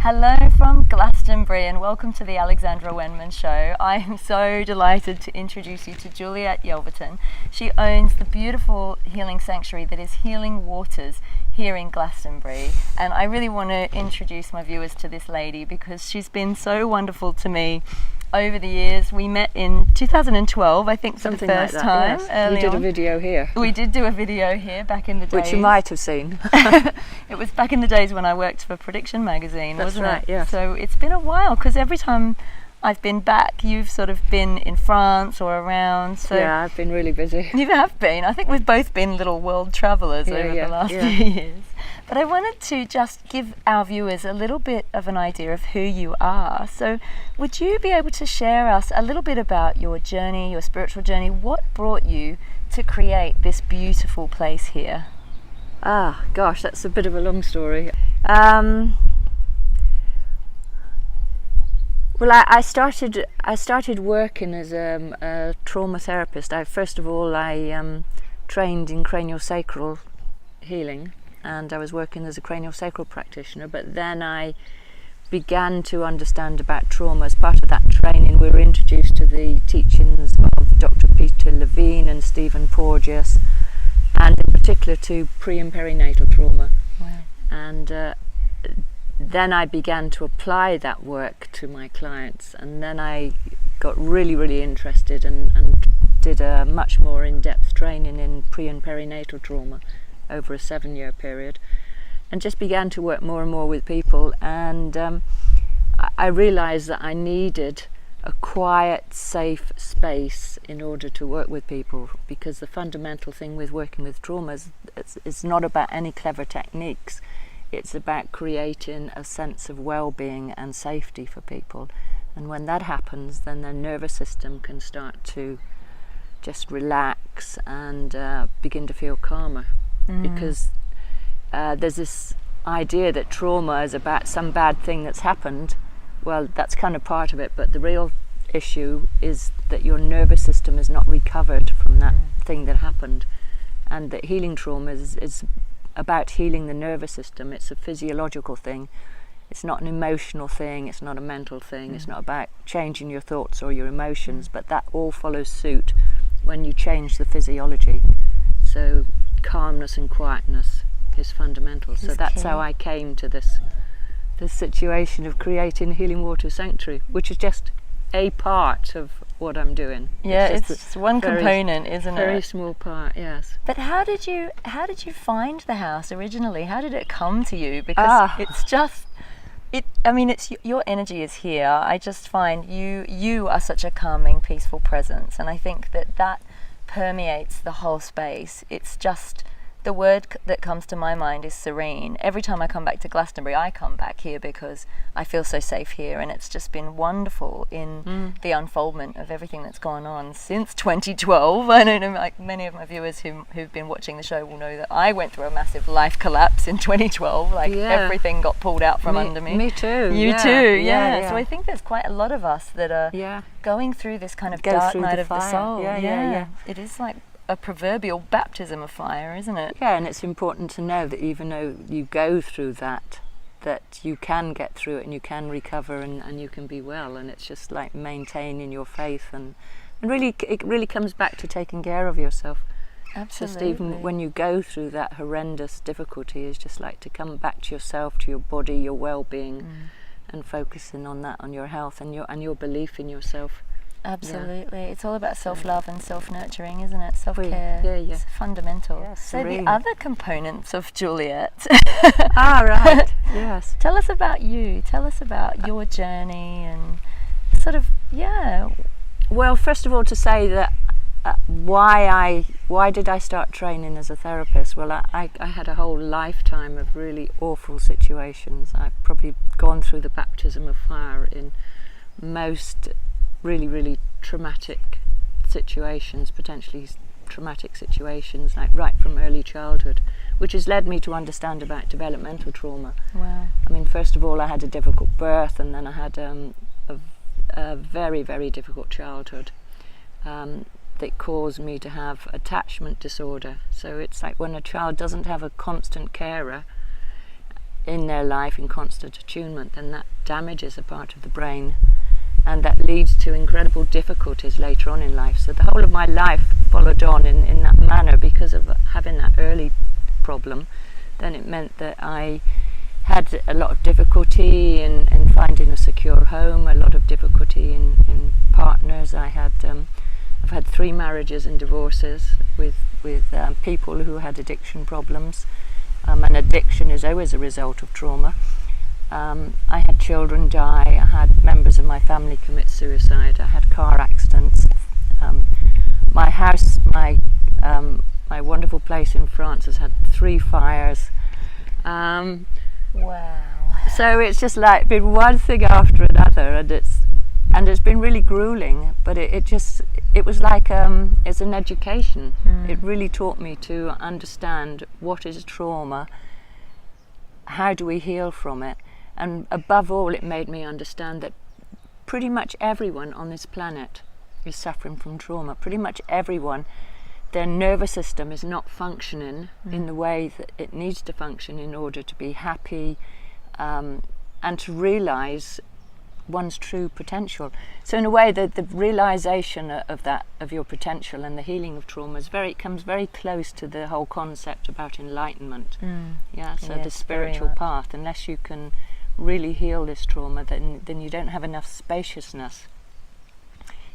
Hello from Glastonbury and welcome to the Alexandra Wenman show. I am so delighted to introduce you to Juliet Yelverton. She owns the beautiful healing sanctuary that is Healing Waters here in Glastonbury, and I really want to introduce my viewers to this lady because she's been so wonderful to me over the years. We met in 2012, I think, for the first time. Yes. We did a video here. We did do a video here back in the days. Which you might have seen. It was back in the days when I worked for Prediction magazine, That's wasn't right, it? yes. So it's been a while, because every time I've been back, you've sort of been in France or around. So yeah, I've been really busy. You have been. I think we've both been little world travellers over the last few years. But I wanted to just give our viewers a little bit of an idea of who you are. So would you be able to share us a little bit about your journey, your spiritual journey? What brought you to create this beautiful place here? Ah, gosh, that's a bit of a long story. Well, I started working as a trauma therapist. First of all, I trained in craniosacral healing, and I was working as a craniosacral practitioner. But then I began to understand about trauma. As part of that training, we were introduced to the teachings of Dr. Peter Levine and Stephen Porges, and in particular to pre- and perinatal trauma. Wow. And then I began to apply that work to my clients, and then I got really interested and did a much more in-depth training in pre- and perinatal trauma over a 7-year period, and just began to work more and more with people. And I realized that I needed a quiet, safe space in order to work with people, because the fundamental thing with working with trauma is it's not about any clever techniques. It's about creating a sense of well-being and safety for people. And when that happens, then their nervous system can start to just relax and begin to feel calmer. Because there's this idea that trauma is about some bad thing that's happened. Well, that's kind of part of it, but the real issue is that your nervous system is not recovered from that thing that happened. And that healing trauma is about healing the nervous system. It's a physiological thing. It's not an emotional thing. It's not a mental thing. It's not about changing your thoughts or your emotions, but that all follows suit when you change the physiology. So calmness and quietness is fundamental. So that's how I came to this situation of creating Healing Water Sanctuary, which is just a part of what I'm doing. Yeah, it's one component, isn't it? Very small part, yes. But how did you find the house originally? How did it come to you? Because it's just it's your energy is here. I just find you are such a calming, peaceful presence, and I think that permeates the whole space. It's just, the word that comes to my mind is serene. Every time I come back to Glastonbury, I come back here because I feel so safe here, and it's just been wonderful in the unfoldment of everything that's gone on since 2012. I don't know, like many of my viewers who've been watching the show will know that I went through a massive life collapse in 2012. Everything got pulled out from under me. Me too. You too, yeah. So I think there's quite a lot of us that are going through this kind of dark night of the soul. Yeah. It is like a proverbial baptism of fire, isn't it? Yeah, and it's important to know that even though you go through that you can get through it and you can recover and you can be well, and it's just like maintaining your faith and really it really comes back to taking care of yourself. Absolutely. Just even when you go through that horrendous difficulty, is just like to come back to yourself, to your body, your well-being, and focusing on that, on your health and your belief in yourself. Absolutely. It's all about self-love and self-nurturing, isn't it? Self-care. It's fundamental. Yes, so the other components of Juliet. Right. Yes. Tell us about you. Tell us about your journey and sort of, Well, first of all, to say that why did I start training as a therapist? Well, I had a whole lifetime of really awful situations. I've probably gone through the baptism of fire in most really traumatic situations, potentially traumatic situations, like right from early childhood, which has led me to understand about developmental trauma. Wow. I mean, first of all, I had a difficult birth, and then I had a very difficult childhood that caused me to have attachment disorder. So it's like when a child doesn't have a constant carer, in their life in constant attunement, then that damages a part of the brain, and that leads to incredible difficulties later on in life. So the whole of my life followed on in that manner because of having that early problem. Then it meant that I had a lot of difficulty in finding a secure home, a lot of difficulty in partners. I've had 3 marriages and divorces with people who had addiction problems. And addiction is always a result of trauma. I had children die, I had members of my family commit suicide, I had car accidents. My house, my wonderful place in France has had 3 fires. Wow. So it's just like been one thing after another, and it's been really grueling, but it was like it's an education. It really taught me to understand what is trauma, how do we heal from it, and above all it made me understand that pretty much everyone on this planet is suffering from trauma. Pretty much everyone, their nervous system is not functioning in the way that it needs to function in order to be happy, and to realise one's true potential. So in a way, the realisation of your potential and the healing of trauma comes very close to the whole concept about enlightenment. So Yes, the spiritual path. Unless you can really heal this trauma, then you don't have enough spaciousness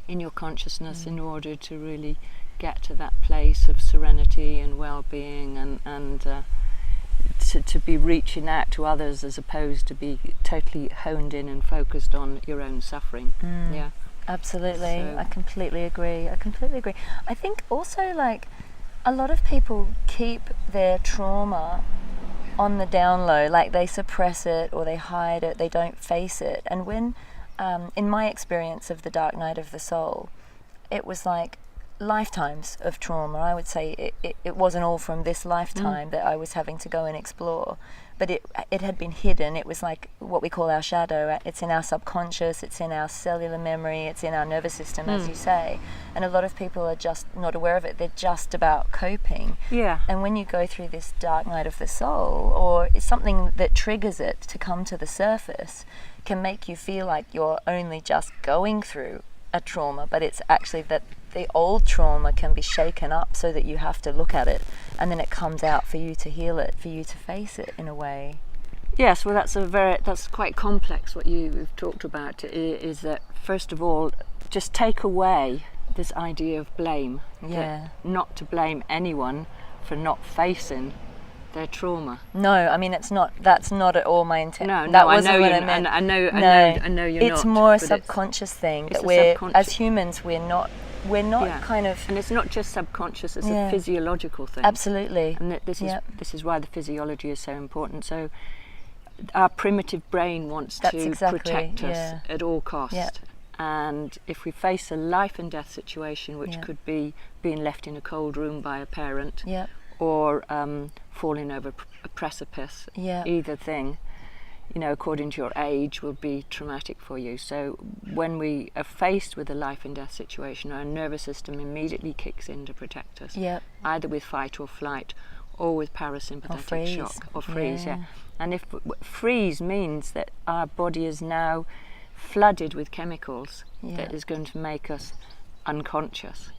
in your consciousness in order to really get to that place of serenity and well-being, and to be reaching out to others as opposed to be totally honed in and focused on your own suffering. Absolutely. So I completely agree. I think also, like, a lot of people keep their trauma on the down low, like they suppress it or they hide it, they don't face it. And when in my experience of the dark night of the soul, it was like lifetimes of trauma. I would say it wasn't all from this lifetime that I was having to go and explore, but it had been hidden. It was like what we call our shadow. It's in our subconscious, it's in our cellular memory, it's in our nervous system, as you say. And a lot of people are just not aware of it. They're just about coping. And when you go through this dark night of the soul, or it's something that triggers it to come to the surface, can make you feel like you're only just going through a trauma, but it's actually that the old trauma can be shaken up so that you have to look at it, and then it comes out for you to heal it, for you to face it in a way. Yes, well, that's quite complex. What you've talked about is that, first of all, just take away this idea of blame. Not to blame anyone for not facing their trauma. No, I mean that's not at all my intent. No, that I wasn't know what you. I meant. I know you're not. It's more a subconscious thing that as humans we're not kind of. And it's not just subconscious; it's a physiological thing. Absolutely. And this is why the physiology is so important. So our primitive brain wants to protect us at all costs. And if we face a life and death situation, which could be being left in a cold room by a parent, or falling over a precipice, either thing, according to your age, will be traumatic for you. So when we are faced with a life and death situation, our nervous system immediately kicks in to protect us, either with fight or flight, or with parasympathetic shock or freeze. And if freeze means that our body is now flooded with chemicals that is going to make us unconscious,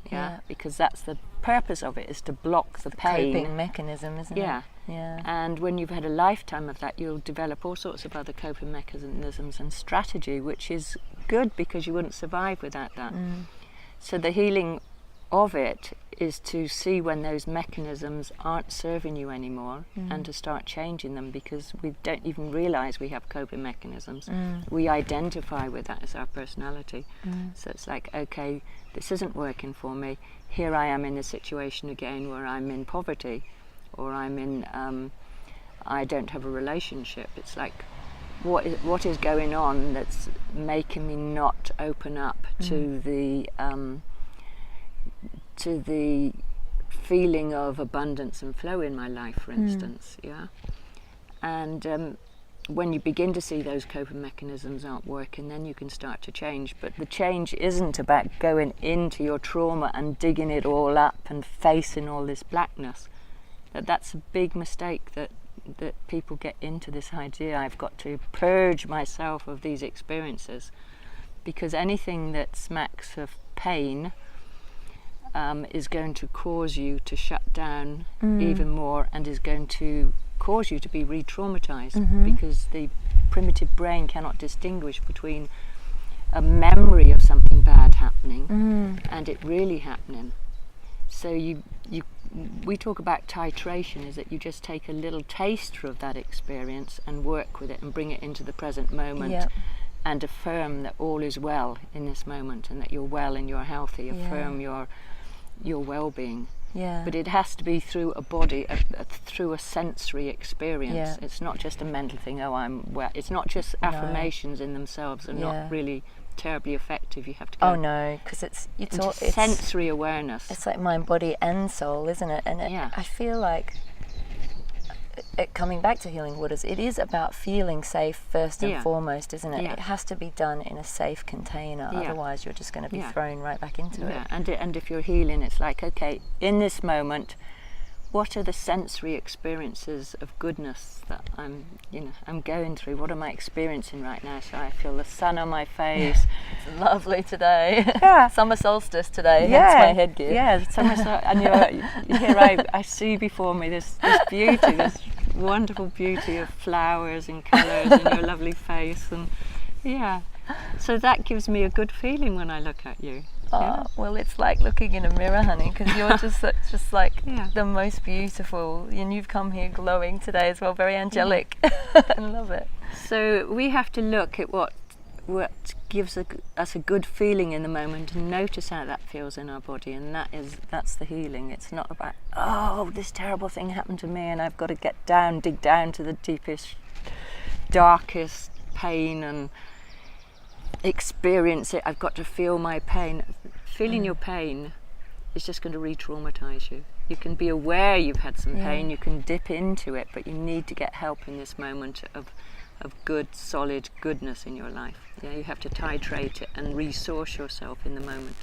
because that's the purpose of it, is to block the pain. Coping mechanism, isn't it? And when you've had a lifetime of that, you'll develop all sorts of other coping mechanisms and strategy, which is good because you wouldn't survive without that. So the healing of it is to see when those mechanisms aren't serving you anymore, and to start changing them, because we don't even realize we have coping mechanisms. We identify with that as our personality. So it's like, okay, this isn't working for me. Here I am in a situation again where I'm in poverty, or I'm in I don't have a relationship. It's like, what is going on that's making me not open up to the feeling of abundance and flow in my life, for instance. And when you begin to see those coping mechanisms aren't working, then you can start to change. But the change isn't about going into your trauma and digging it all up and facing all this blackness. That's a big mistake that that people get into this idea, I've got to purge myself of these experiences, because anything that smacks of pain is going to cause you to shut down even more, and is going to cause you to be re-traumatized, because the primitive brain cannot distinguish between a memory of something bad happening and it really happening. So we talk about titration, is that you just take a little taster of that experience and work with it and bring it into the present moment, and affirm that all is well in this moment, and that you're well and you're healthy. Affirm your well-being. But it has to be through a body, through a sensory experience. It's not just a mental thing. Oh, I'm well. It's not just affirmations in themselves are not really terribly effective. You have to go. Oh no, because it's sensory awareness. It's like mind, body, and soul, isn't it? And I feel like coming back to Healing Waters, it is about feeling safe first and foremost, isn't it? It has to be done in a safe container, otherwise you're just going to be thrown right back into it. And if you're healing, it's like, okay, in this moment, what are the sensory experiences of goodness that I'm going through? What am I experiencing right now? So I feel the sun on my face. It's lovely today. Summer Solstice today. That's my headgear. Summer solstice. And here I see before me this beauty, this wonderful beauty of flowers and colours and your lovely face, and so that gives me a good feeling when I look at you. Well, it's like looking in a mirror, honey, because you're just like the most beautiful, and you've come here glowing today as well, very angelic. I love it. So we have to look at what gives us a good feeling in the moment, and notice how that feels in our body, and that's the healing. It's not about, oh, this terrible thing happened to me and I've got to dig down to the deepest, darkest pain and experience it. I've got to feel my pain. Feeling your pain is just going to re-traumatize you. You can be aware you've had some pain, you can dip into it, but you need to get help in this moment of good, solid goodness in your life. You have to titrate it and resource yourself in the moment.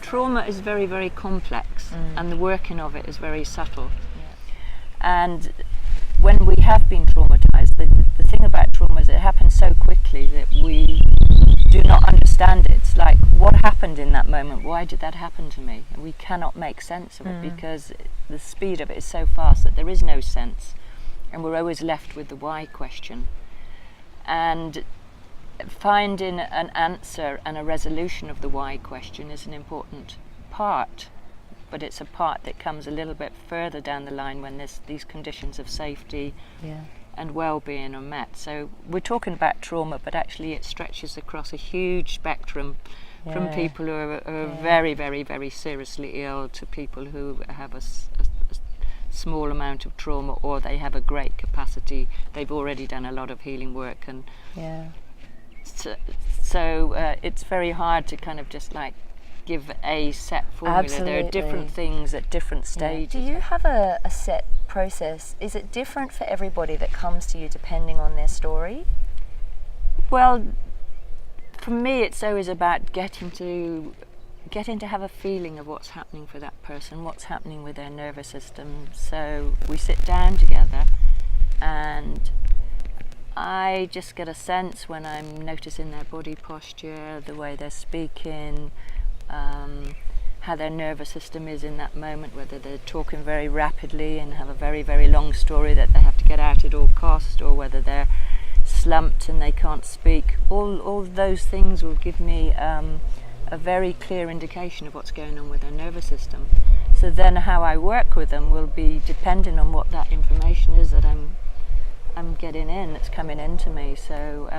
Trauma is very, very complex, and the working of it is very subtle. And when we have been traumatized, the thing about trauma is it happens so quickly that we do not understand it. It's like, what happened in that moment? Why did that happen to me? And we cannot make sense of it, because the speed of it is so fast that there is no sense, and we're always left with the why question. And finding an answer and a resolution of the why question is an important part, but it's a part that comes a little bit further down the line when these conditions of safety and well-being are met. So we're talking about trauma, but actually it stretches across a huge spectrum, from people who are very, very, very seriously ill to people who have a small amount of trauma, or they have a great capacity. They've already done a lot of healing work, and so it's very hard to kind of just like give a set formula. Absolutely. There are different things at different stages. Do you have a set process? Is it different for everybody that comes to you depending on their story? Well, for me it's always about getting to have a feeling of what's happening for that person, what's happening with their nervous system. So we sit down together, and I just get a sense when I'm noticing their body posture, the way they're speaking, how their nervous system is in that moment, whether they're talking very rapidly and have a very, very long story that they have to get out at all cost, or whether they're slumped and they can't speak. All those things will give me a very clear indication of what's going on with their nervous system. So then how I work with them will be dependent on what that information is that I'm getting in, that's coming into me. So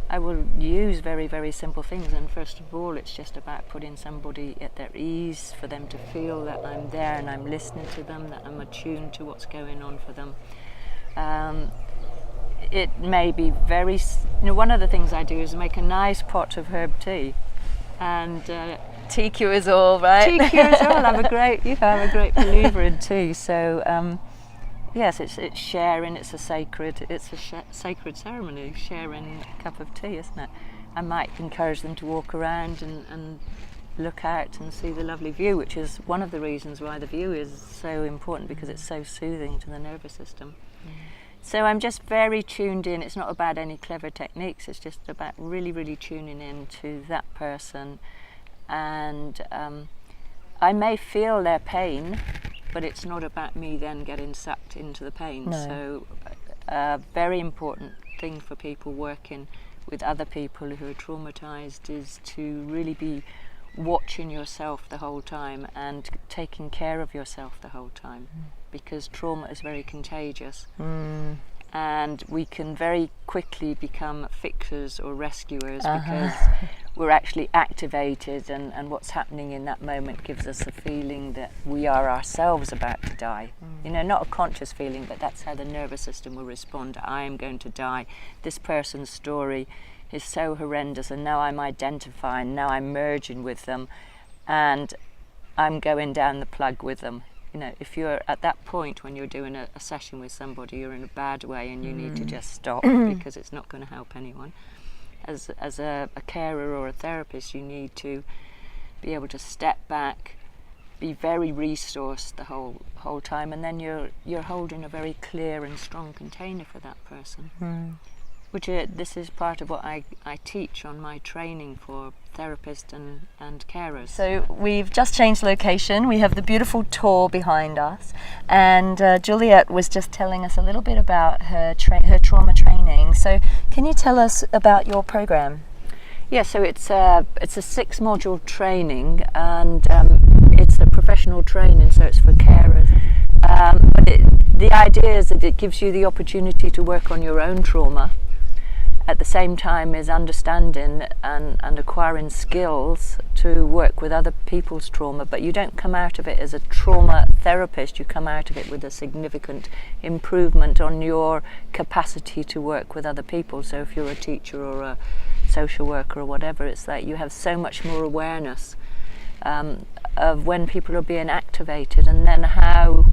I will use very, very simple things, and first of all it's just about putting somebody at their ease, for them to feel that I'm there and I'm listening to them, that I'm attuned to what's going on for them. It may be very, one of the things I do is make a nice pot of herb tea, and tea cures all, right? Tea cures all. I'm a great believer in tea. So yes, it's sharing. It's a sacred ceremony, sharing a cup of tea, isn't it? I might encourage them to walk around and look out and see the lovely view, which is one of the reasons why the view is so important, because it's so soothing to the nervous system. So I'm just very tuned in. It's not about any clever techniques. It's just about really, really tuning in to that person. And I may feel their pain, but it's not about me then getting sucked into the pain. No. So a very important thing for people working with other people who are traumatized is to really be watching yourself the whole time and taking care of yourself the whole time, because trauma is very contagious. And we can very quickly become fixers or rescuers because we're actually activated, and what's happening in that moment gives us a feeling that we are ourselves about to die. You know, not a conscious feeling, but that's how the nervous system will respond. I am going to die. This person's story is so horrendous, and now I'm identifying, now I'm merging with them, and I'm going down the plug with them. You know, if you're at that point when you're doing a session with somebody, you're in a bad way and you need to just stop because it's not going to help anyone. As a carer or a therapist, you need to be able to step back, be very resourced the whole time, and then you're holding a very clear and strong container for that person. Which this is part of what I teach on my training for therapists and carers. So we've just changed location. We have the beautiful tour behind us, and Juliet was just telling us a little bit about her trauma training. So can you tell us about your program? Yeah, so it's a 6-module training, and it's a professional training, so it's for carers. But the idea is that it gives you the opportunity to work on your own trauma, at the same time as understanding and acquiring skills to work with other people's trauma. But you don't come out of it as a trauma therapist, you come out of it with a significant improvement on your capacity to work with other people. So if you're a teacher or a social worker or whatever, it's like you have so much more awareness of when people are being activated and then how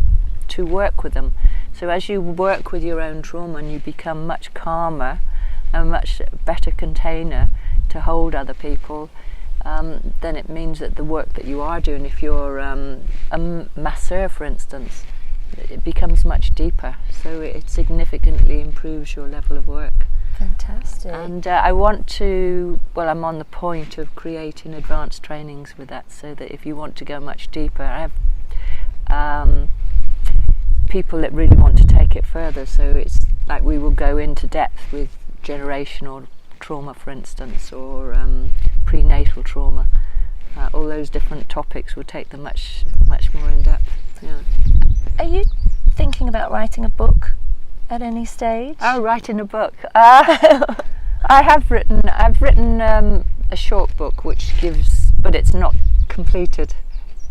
to work with them. So as you work with your own trauma and you become much calmer, a much better container to hold other people, then it means that the work that you are doing, if you're a masseur for instance, it becomes much deeper, so it significantly improves your level of work. Fantastic. And I want to, well, I'm on the point of creating advanced trainings with that, so that if you want to go much deeper, I have people that really want to take it further, so it's like we will go into depth with generational trauma, for instance, or pre-natal trauma. All those different topics will take them much more in depth. Yeah. Are you thinking about writing a book at any stage? Oh, writing a book. I've written a short book which gives, but it's not completed.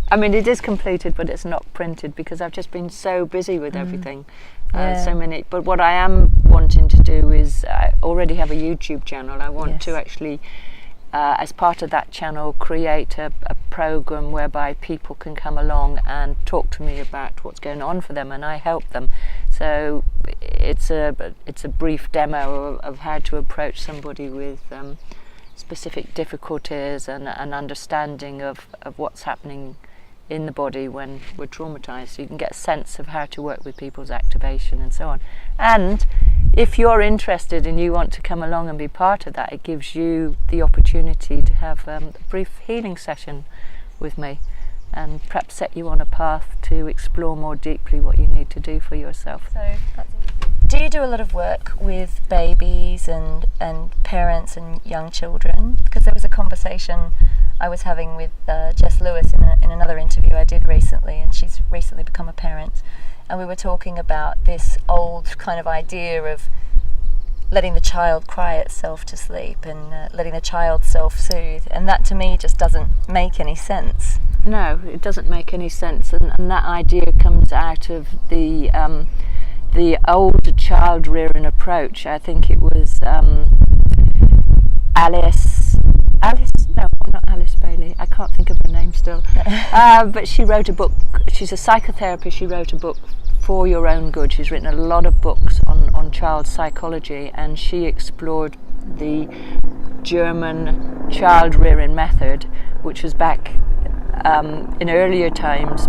I mean, it is completed, but it's not printed because I've just been so busy with everything. So many. But what I am wanting to do is, I already have a YouTube channel. I want to actually, as part of that channel, create a program whereby people can come along and talk to me about what's going on for them, and I help them. So it's a brief demo of how to approach somebody with specific difficulties and an understanding of what's happening in the body when we're traumatized, so you can get a sense of how to work with people's activation and so on. And if you're interested and you want to come along and be part of that, it gives you the opportunity to have a brief healing session with me and perhaps set you on a path to explore more deeply what you need to do for yourself. So, do you do a lot of work with babies and parents and young children? Because there was a conversation I was having with Jess Lewis in another interview I did recently, and she's recently become a parent, and we were talking about this old kind of idea of letting the child cry itself to sleep and letting the child self-soothe, and that to me just doesn't make any sense. No, it doesn't make any sense, and that idea comes out of the old child rearing approach. I think it was Alice Bailey, I can't think of her name still, but she wrote a book. She's a psychotherapist. She wrote a book for your own good. She's written a lot of books on child psychology, and she explored the German child rearing method, which was back in earlier times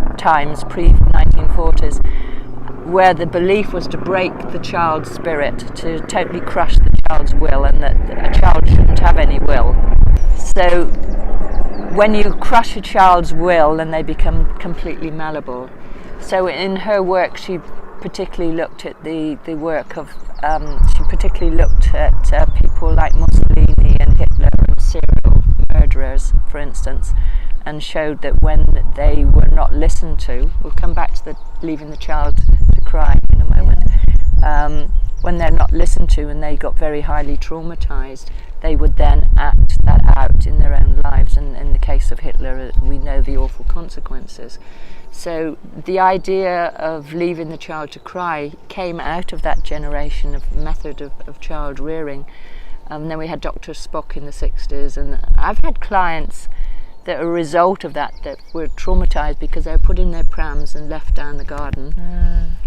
pre-1940s, where the belief was to break the child's spirit, to totally crush the child's will, and that a child shouldn't have any will. So when you crush a child's will, then they become completely malleable. So in her work, she particularly looked at the work of, she particularly looked at people like Mussolini and Hitler and serial murderers, for instance, and showed that when they were not listened to, we'll come back to the leaving the child to cry in a moment, when they're not listened to and they got very highly traumatized, they would then act that out in their own lives, and in the case of Hitler we know the awful consequences. So the idea of leaving the child to cry came out of that generation of method of child rearing. Then we had Dr. Spock in the 60s, and I've had clients that are a result of that were traumatized because they were put in their prams and left down the garden,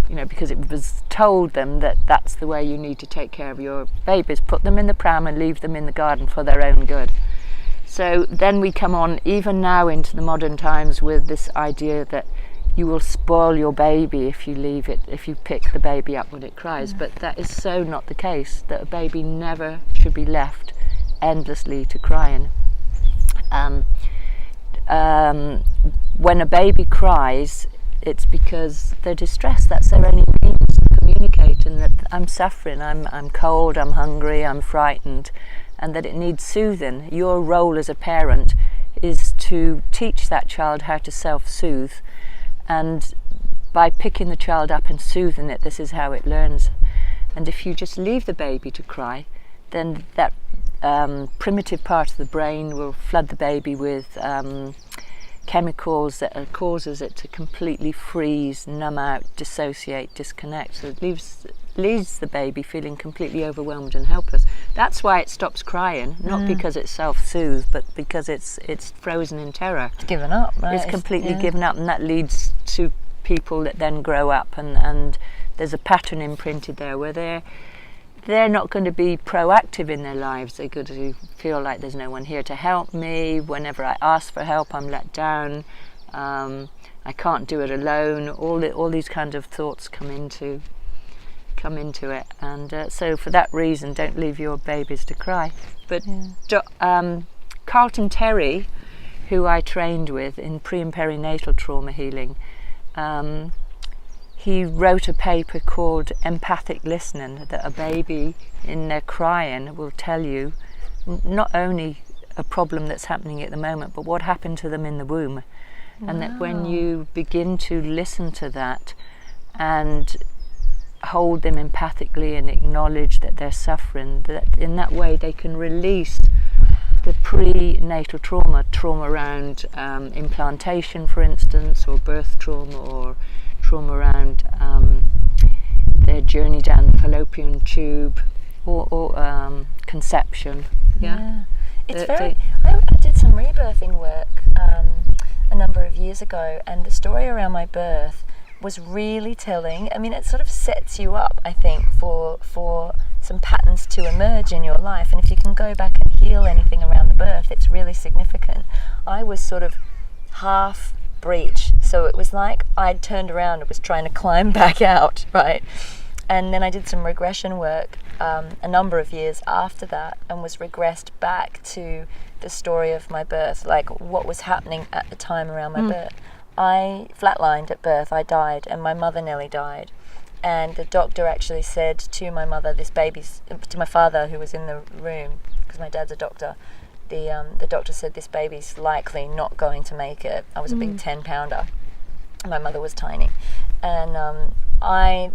you know, because it was told them that that's the way you need to take care of your babies, put them in the pram and leave them in the garden for their own good. So then we come on, even now into the modern times, with this idea that you will spoil your baby if you leave it, if you pick the baby up when it cries. But that is so not the case, that a baby never should be left endlessly to crying. When a baby cries, it's because they're distressed. That's their only means of communicating, that I'm suffering, I'm cold, I'm hungry, I'm frightened, and that it needs soothing. Your role as a parent is to teach that child how to self-soothe, and by picking the child up and soothing it, this is how it learns. And if you just leave the baby to cry, then that primitive part of the brain will flood the baby with chemicals that causes it to completely freeze, numb out, dissociate, disconnect. So it leaves the baby feeling completely overwhelmed and helpless. That's why it stops crying, not because it's self-soothed, but because it's frozen in terror. It's given up, right? It's completely given up, and that leads to people that then grow up, and there's a pattern imprinted there where they're not going to be proactive in their lives. They're going to feel like there's no one here to help me. Whenever I ask for help, I'm let down. I can't do it alone. All these kind of thoughts come into it, and so for that reason, don't leave your babies to cry. But Carlton Terry, who I trained with in pre and perinatal trauma healing, he wrote a paper called Empathic Listening, that a baby in their crying will tell you not only a problem that's happening at the moment, but what happened to them in the womb. And that when you begin to listen to that and hold them empathically and acknowledge that they're suffering, that in that way they can release the prenatal trauma around implantation, for instance, or birth trauma, or trauma around their journey down the fallopian tube, or conception. It's very. I did some rebirthing work a number of years ago, and the story around my birth was really telling. I mean, it sort of sets you up, I think, for some patterns to emerge in your life. And if you can go back and heal anything around the birth, it's really significant. I was sort of half breech, so it was like I'd turned around and was trying to climb back out, right? And then I did some regression work a number of years after that, and was regressed back to the story of my birth, like what was happening at the time around my birth. I flatlined at birth. I died, and my mother nearly died. And the doctor actually said to my mother, to my father, who was in the room, because my dad's a doctor, the doctor said, this baby's likely not going to make it. I was a big 10-pounder. My mother was tiny. And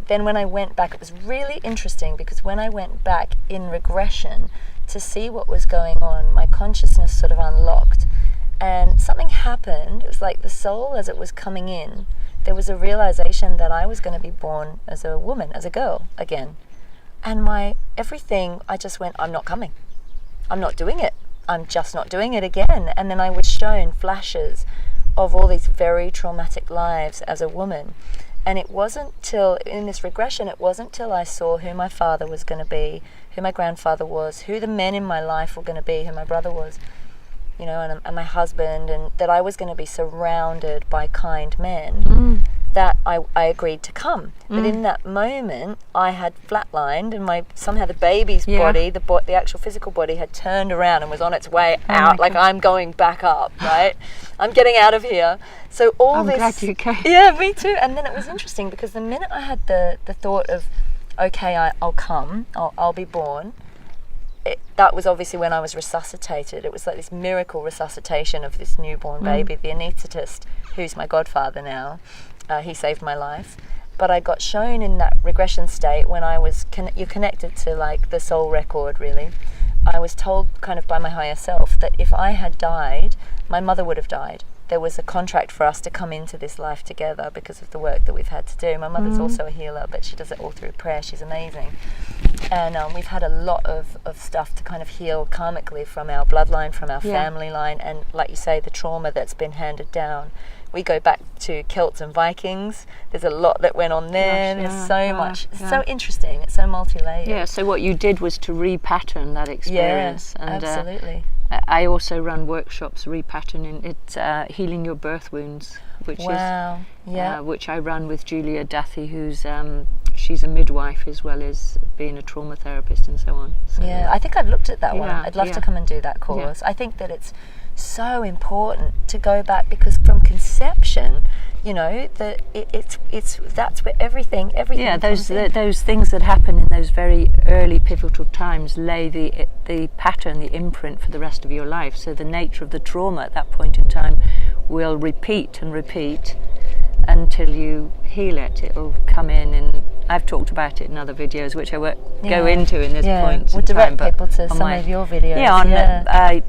then when I went back, it was really interesting, because when I went back in regression to see what was going on, my consciousness sort of unlocked. And something happened. It was like the soul, as it was coming in, there was a realization that I was going to be born as a woman, as a girl again. And everything, I just went, I'm not coming. I'm not doing it. I'm just not doing it again. And then I was shown flashes of all these very traumatic lives as a woman. And it wasn't till, in this regression, it wasn't till I saw who my father was going to be, who my grandfather was, who the men in my life were going to be, who my brother was, and my husband, and that I was going to be surrounded by kind men, that I agreed to come. But in that moment, I had flatlined, and somehow the baby's body, the actual physical body, had turned around and was on its way out. Like, I'm going back up, right? I'm getting out of here. So I'm glad you came. Yeah, me too. And then it was interesting because the minute I had the thought of, okay, I'll come, I'll be born. That was obviously when I was resuscitated. It was like this miracle resuscitation of this newborn baby. The anaesthetist, who's my godfather now, he saved my life. But I got shown in that regression state when I was, you're connected to like the soul record, really. I was told kind of by my higher self that if I had died, my mother would have died. There was a contract for us to come into this life together because of the work that we've had to do. My mother's also a healer, but she does it all through prayer. She's amazing. And we've had a lot of stuff to kind of heal karmically from our bloodline, from our family line, and like you say, the trauma that's been handed down. We go back to Celts and Vikings. There's a lot that went on there. There's so much. It's so interesting. It's so multi-layered. Yeah, so what you did was to repattern that experience. Yeah, and, absolutely. I also run workshops repatterning it, healing your birth wounds, which which I run with Juliet Yelverton, who's she's a midwife as well as being a trauma therapist and so on. So, I think I've looked at that one. I'd love to come and do that course. I think that it's so important to go back because from conception, you know, it's that's where everything. Yeah, those things that happen in those very early pivotal times lay the pattern, the imprint for the rest of your life. So the nature of the trauma at that point in time will repeat and repeat until you heal it. It'll come in, and I've talked about it in other videos, which I won't go into in this point. We'll direct people to some of your videos. Yeah, on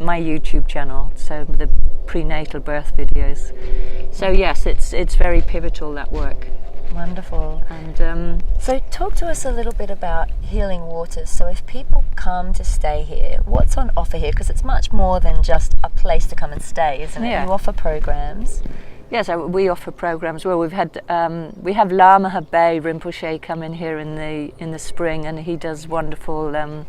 my YouTube channel, so the pre-natal birth videos. So yes, it's very pivotal, that work. Wonderful. And so talk to us a little bit about Healing Waters. So if people come to stay here, what's on offer here? Because it's much more than just a place to come and stay, isn't it? You offer programs. Yes, we offer programs. Well, we have Lama Habay Rinpoche come in here in the spring, and he does wonderful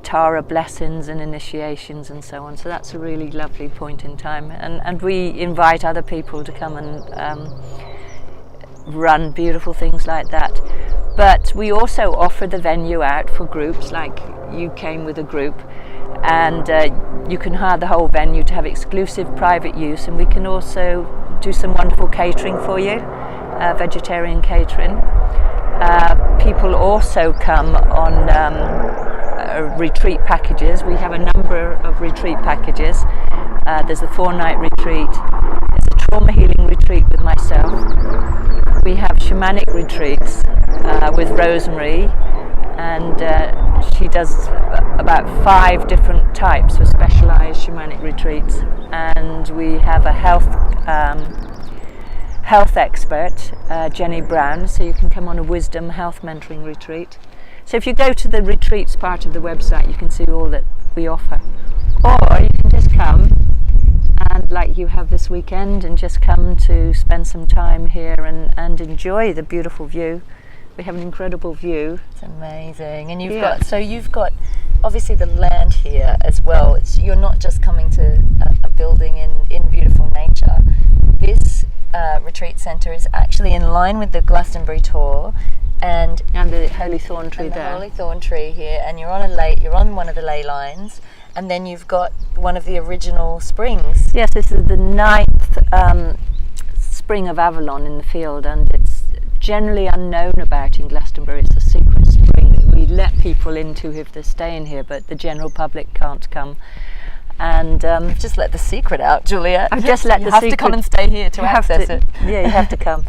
Tara blessings and initiations and so on. So that's a really lovely point in time, and we invite other people to come and run beautiful things like that. But we also offer the venue out for groups, like you came with a group, and you can hire the whole venue to have exclusive private use, and we can also do some wonderful catering for you, vegetarian catering. People also come on retreat packages. We have a number of retreat packages. There's a 4-night retreat, there's a trauma healing retreat with myself. We have shamanic retreats with Rosemary, and she does about 5 different types of specialized shamanic retreats. And we have a health expert, Jenny Brown, so you can come on a wisdom health mentoring retreat. So if you go to the retreats part of the website, you can see all that we offer. Or you can just come, and like you have this weekend, and just come to spend some time here and enjoy the beautiful view. We have an incredible view. It's amazing. And you've got obviously the land here as well. You're not just coming to a building in beautiful nature. This retreat centre is actually in line with the Glastonbury tour, and the holy thorn tree there. The holy thorn tree here, and you're on one of the ley lines, and then you've got one of the original springs. Yes, this is the 9th spring of Avalon in the field, and it's generally unknown about in Glastonbury. It's a secret spring that we let people into if they're staying here, but the general public can't come. And I've just let the secret out, Juliet. I've just let the secret. You have to come and stay here to access it. Yeah, you have to come.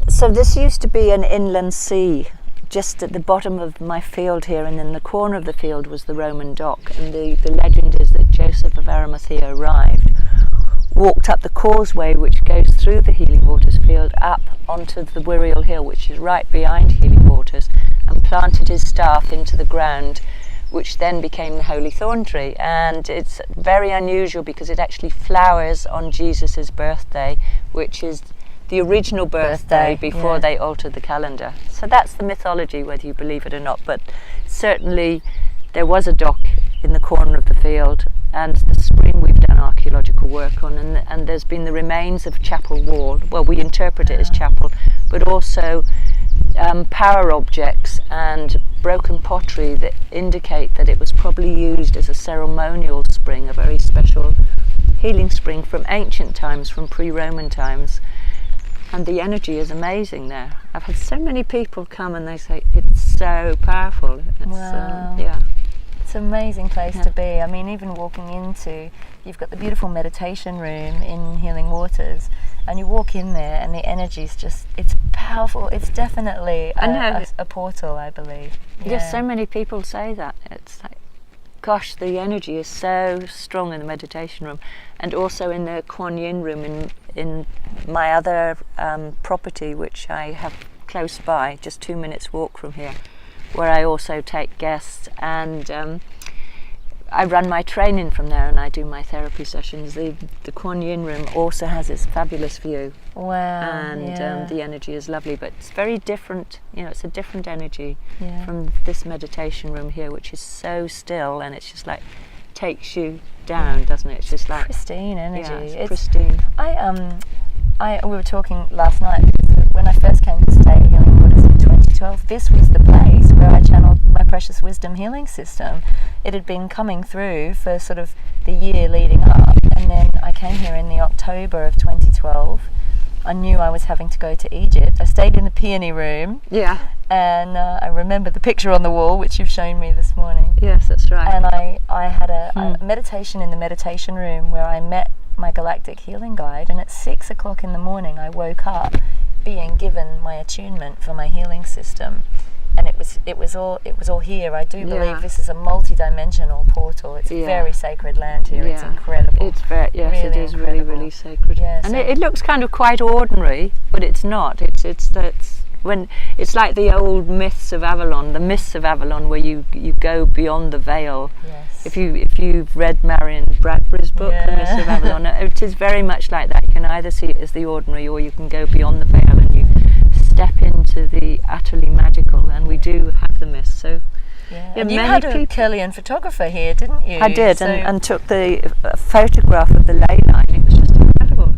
So this used to be an inland sea, just at the bottom of my field here, and in the corner of the field was the Roman dock. And the legend is that Joseph of Arimathea arrived, walked up the causeway which goes through the Healing Waters field up onto the Wirial Hill, which is right behind Healing Waters, and planted his staff into the ground, which then became the holy thorn tree. And it's very unusual because it actually flowers on Jesus's birthday, which is the original birthday before they altered the calendar. So that's the mythology, whether you believe it or not. But certainly there was a dock in the corner of the field, and the spring we've done archaeological work on, and there's been the remains of chapel wall. Well, we interpret it as chapel, but also power objects and broken pottery that indicate that it was probably used as a ceremonial spring, a very special healing spring from ancient times, from pre-Roman times. And the energy is amazing there. I've had so many people come and they say it's so powerful. Wow. Yeah. It's an amazing place to be. I mean, even walking into, you've got the beautiful meditation room in Healing Waters, and you walk in there and the energy's just, it's powerful. It's definitely a portal, I believe. Yes, so many people say that. It's like, gosh, the energy is so strong in the meditation room, and also in the Kuan Yin room in my other property, which I have close by, just 2 minutes walk from here, where I also take guests, and I run my training from there, and I do my therapy sessions. The Kuan Yin room also has this fabulous view. Wow. And the energy is lovely, but it's very different. It's a different energy from this meditation room here, which is so still, and it's just like takes you down, doesn't it? It's just like pristine energy. Yeah, it's pristine. We were talking last night, when I first came to stay at Healing Waters in 2012, this was the place where I channeled my Precious Wisdom healing system. It had been coming through for sort of the year leading up, and then I came here in the October of 2012. I knew I was having to go to Egypt. I stayed in the peony room. Yeah. And I remember the picture on the wall, which you've shown me this morning. Yes, that's right. And I had a meditation in the meditation room where I met my galactic healing guide, and at 6 o'clock in the morning I woke up being given my attunement for my healing system, and it was all here. I do believe this is a multi-dimensional portal. It's very sacred land here. It's incredible. It's very really it is incredible. really sacred. Yes, and it looks kind of quite ordinary, but it's not. It's like the old myths of Avalon, where you go beyond the veil. Yes. If you've read Marion Bradbury's book, The Myths of Avalon, it is very much like that. You can either see it as the ordinary, or you can go beyond the veil and you step into the utterly magical. And we do have the myths. So and you had a Kirlian photographer here, didn't you? I did, and took the photograph of the ley line. It was just incredible.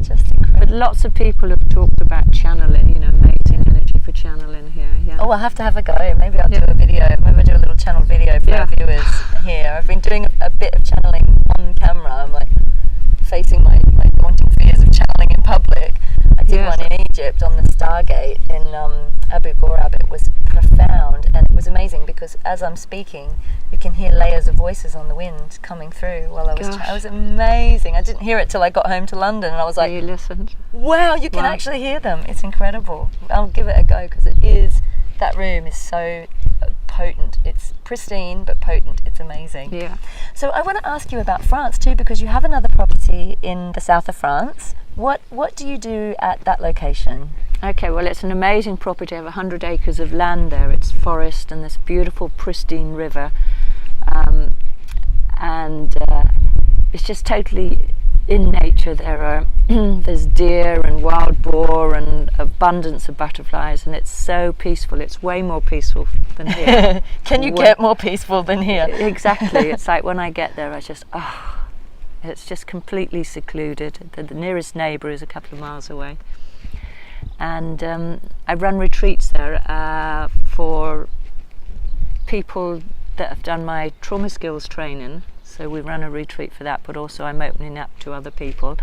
But lots of people have talked about channeling, amazing energy for channeling here. Yeah. Oh, I'll have to have a go. Maybe I'll do a video. Maybe I'll do a little channel video for our viewers here. I've been doing a bit of channeling on camera. I'm like facing my daunting fears of channeling in public. I did one in Egypt on the Stargate in Abu Ghorab. It was profound, and it was amazing because as I'm speaking, you can hear layers of voices on the wind coming through while I was it was amazing. I didn't hear it till I got home to London, and I was like, you listened? Wow, you can actually hear them. It's incredible. I'll give it a go, because that room is so potent. It's pristine but potent. It's amazing. Yeah. So I want to ask you about France too, because you have another property in the south of France. What do you do at that location? Okay, well, it's an amazing property. I have 100 acres of land there. It's forest and this beautiful pristine river, and it's just totally in nature. There's deer and wild boar and abundance of butterflies, and it's so peaceful. It's way more peaceful than here. Can you get more peaceful than here? Exactly. It's like when I get there, it's just completely secluded. The nearest neighbour is a couple of miles away. And I run retreats there for people that have done my trauma skills training. So we run a retreat for that, but also I'm opening up to other people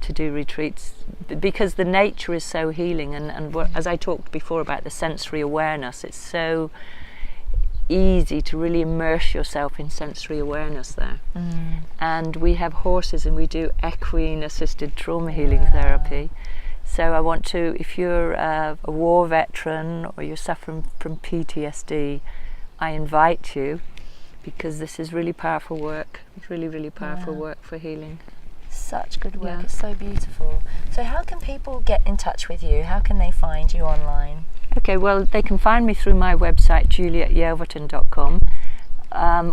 to do retreats, because the nature is so healing, and as I talked before about the sensory awareness, it's so easy to really immerse yourself in sensory awareness there. And we have horses, and we do equine assisted trauma healing therapy. So I want to, if you're a war veteran or you're suffering from PTSD, I invite you, because this is really powerful work. It's really, really powerful work for healing. Such good work. It's so beautiful. So how can people get in touch with you? How can they find you online? Okay, well, they can find me through my website, JulietYelverton.com,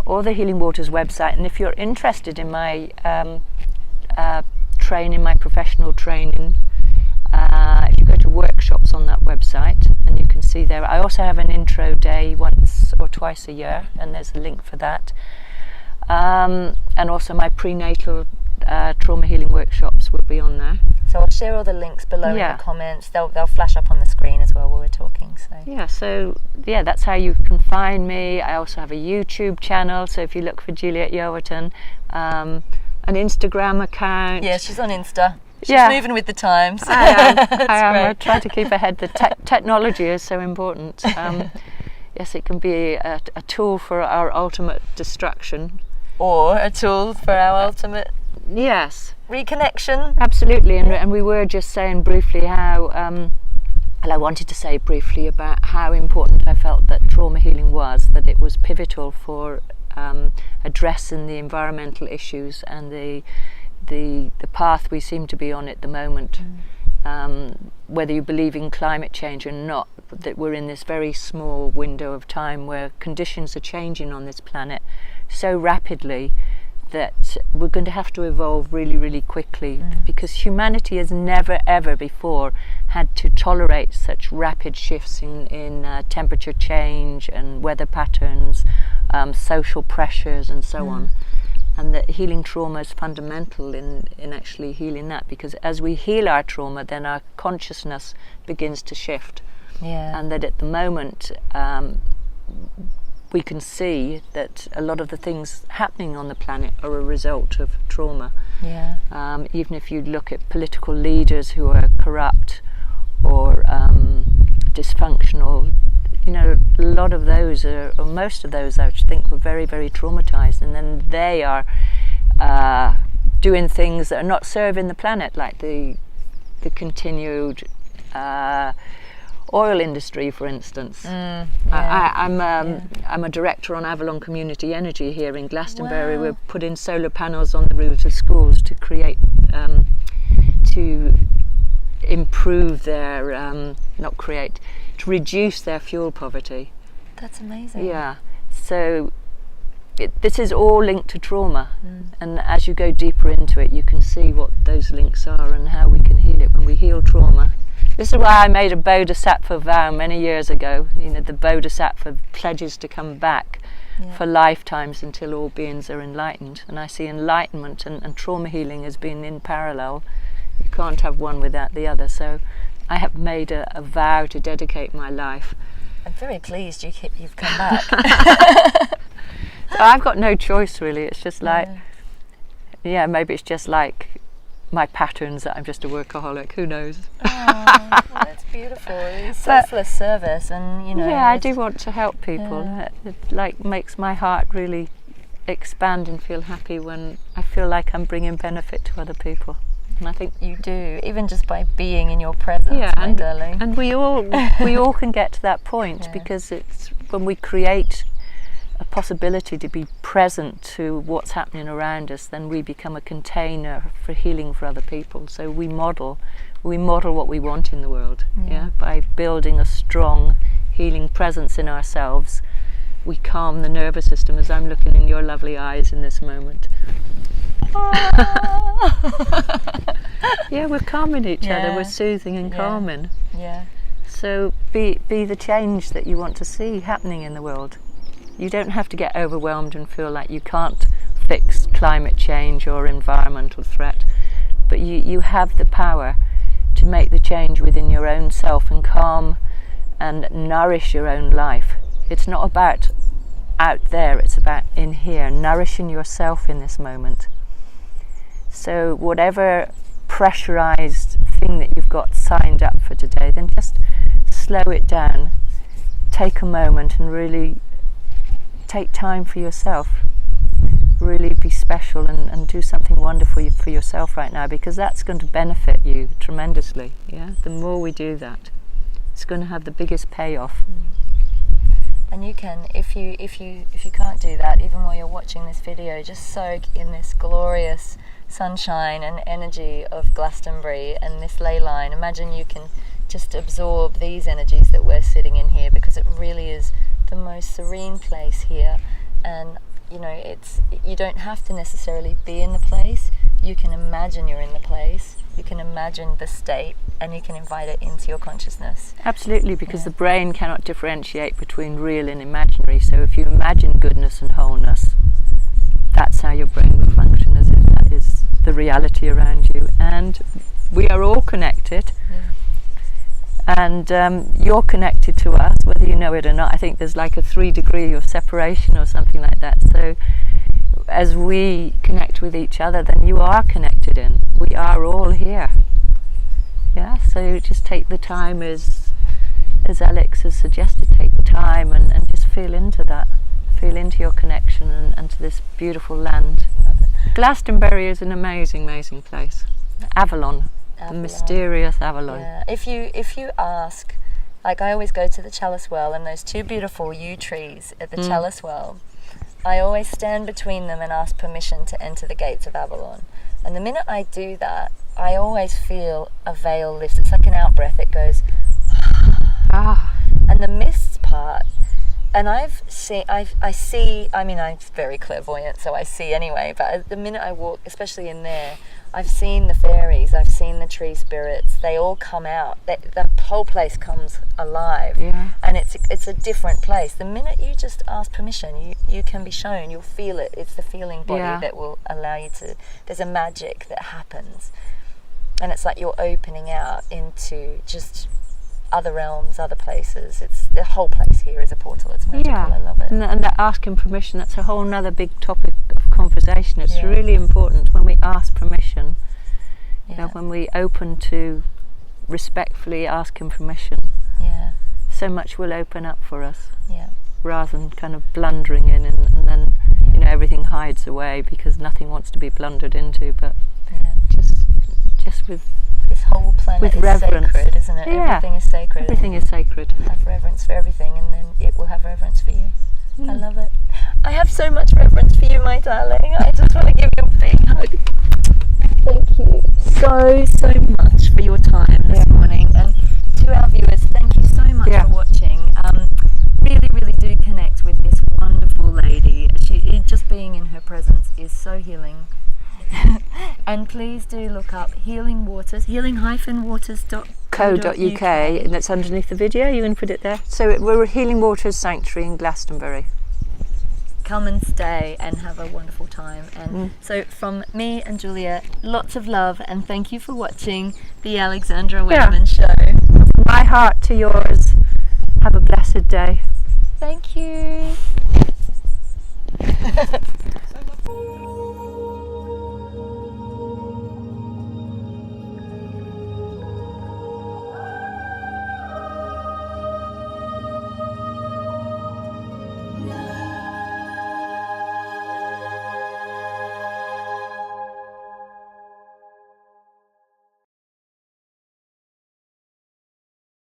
or the Healing Waters website. And if you're interested in my training, my professional training, if you go to workshops on that website, and you can see there. I also have an intro day once or twice a year, and there's a link for that. And also my prenatal trauma healing workshops will be on there. So I'll share all the links below in the comments. They'll flash up on the screen as well while we're talking. So that's how you can find me. I also have a YouTube channel, so if you look for Juliet Yelverton, an Instagram account. Yeah, she's on Insta. She's moving with the times. I am. I try to keep ahead. The technology is so important. Yes, it can be a tool for our ultimate destruction. Or a tool for our ultimate reconnection. Absolutely. And we were just saying briefly how, I wanted to say briefly about how important I felt that trauma healing was, that it was pivotal for addressing the environmental issues and the path we seem to be on at the moment. Whether you believe in climate change or not, that we're in this very small window of time where conditions are changing on this planet so rapidly that we're going to have to evolve really, really quickly, because humanity has never ever before had to tolerate such rapid shifts in temperature change and weather patterns, social pressures and so on. And that healing trauma is fundamental in actually healing that, because as we heal our trauma, then our consciousness begins to shift. And that at the moment we can see that a lot of the things happening on the planet are a result of trauma. Even if you look at political leaders who are corrupt or dysfunctional, you know, a lot of those or most of those, I think, were very, very traumatized, and then they are doing things that are not serving the planet, like the continued oil industry, for instance. I'm a director on Avalon Community Energy here in Glastonbury. We're putting solar panels on the roofs of schools to create, to improve their, to reduce their fuel poverty. That's amazing. So this is all linked to trauma, and as you go deeper into it, you can see what those links are and how we can heal it when we heal trauma. This is why I made a Bodhisattva vow many years ago. You know, the Bodhisattva pledges to come back for lifetimes until all beings are enlightened. And I see enlightenment and trauma healing as being in parallel. You can't have one without the other. So I have made a vow to dedicate my life. I'm very pleased you've come back. So I've got no choice, really. It's just like, maybe it's just like my patterns that I'm just a workaholic. Who knows? Well, that's beautiful. It's selfless service, and you know. Yeah, I do want to help people. It like makes my heart really expand and feel happy when I feel like I'm bringing benefit to other people. And I think you do, even just by being in your presence, my darling. And we all can get to that point, because it's when we create a possibility to be present to what's happening around us, then we become a container for healing for other people. So we model what we want in the world, by building a strong healing presence in ourselves. We calm the nervous system, as I'm looking in your lovely eyes in this moment. We're calming each other, we're soothing and calming. So be the change that you want to see happening in the world. You don't have to get overwhelmed and feel like you can't fix climate change or environmental threat, but you have the power to make the change within your own self and calm and nourish your own life. It's not about out there, it's about in here, nourishing yourself in this moment. So whatever pressurized thing that you've got signed up for today, then just slow it down, take a moment and really take time for yourself. Really be special and do something wonderful for yourself right now, because that's going to benefit you tremendously. The more we do that, it's going to have the biggest payoff. And you can, if you can't do that, even while you're watching this video, just soak in this glorious sunshine and energy of Glastonbury and this ley line. Imagine you can just absorb these energies that we're sitting in here, because it really is the most serene place here. And you know, you don't have to necessarily be in the place. You can imagine you're in the place, you can imagine the state, and you can invite it into your consciousness. Absolutely, because the brain cannot differentiate between real and imaginary. So if you imagine goodness and wholeness, reality around you, and we are all connected. And you're connected to us, whether you know it or not. I think there's like a 3 degree of separation or something like that. So as we connect with each other, then you are connected in. We are all here. Yeah, so just take the time, as Alex has suggested, take the time and just feel into that. Feel into your connection and to this beautiful land. Glastonbury is an amazing, amazing place. Avalon. The mysterious Avalon. Yeah. If you ask, like I always go to the Chalice Well and those 2 beautiful yew trees at the Chalice Well, I always stand between them and ask permission to enter the gates of Avalon. And the minute I do that, I always feel a veil lift. It's like an out breath. It goes, and the mists part. And I see, I mean, I'm very clairvoyant, so I see anyway, but the minute I walk, especially in there, I've seen the fairies, I've seen the tree spirits, they all come out, the whole place comes alive, and it's a different place. The minute you just ask permission, you can be shown, you'll feel it, it's the feeling body that will allow you to, there's a magic that happens, and it's like you're opening out into just other realms, other places. It's the whole place here is a portal. It's magical. I love it. And that asking permission, that's a whole nother big topic of conversation. It's really important when we ask permission, you know, when we open to respectfully asking permission. So much will open up for us, rather than kind of blundering in and then you know, everything hides away because nothing wants to be blundered into, but just with this whole planet with is reverence. Sacred, isn't it? Everything is sacred. Everything is sacred. Have reverence for everything, and then it will have reverence for you. I love it. I have so much reverence for you, my darling. I just want to give you a big hug. Thank you so much for your time this morning, and to our viewers, thank you so much for watching. Really do connect with this wonderful lady. Just being in her presence is so healing. And please do look up Healing Waters, healing-waters.co.uk, and it's underneath the video. You can put it there. So we're a Healing Waters Sanctuary in Glastonbury. Come and stay and have a wonderful time. And so from me and Juliet, lots of love, and thank you for watching the Alexandra Wenman Show. My heart to yours. Have a blessed day. Thank you.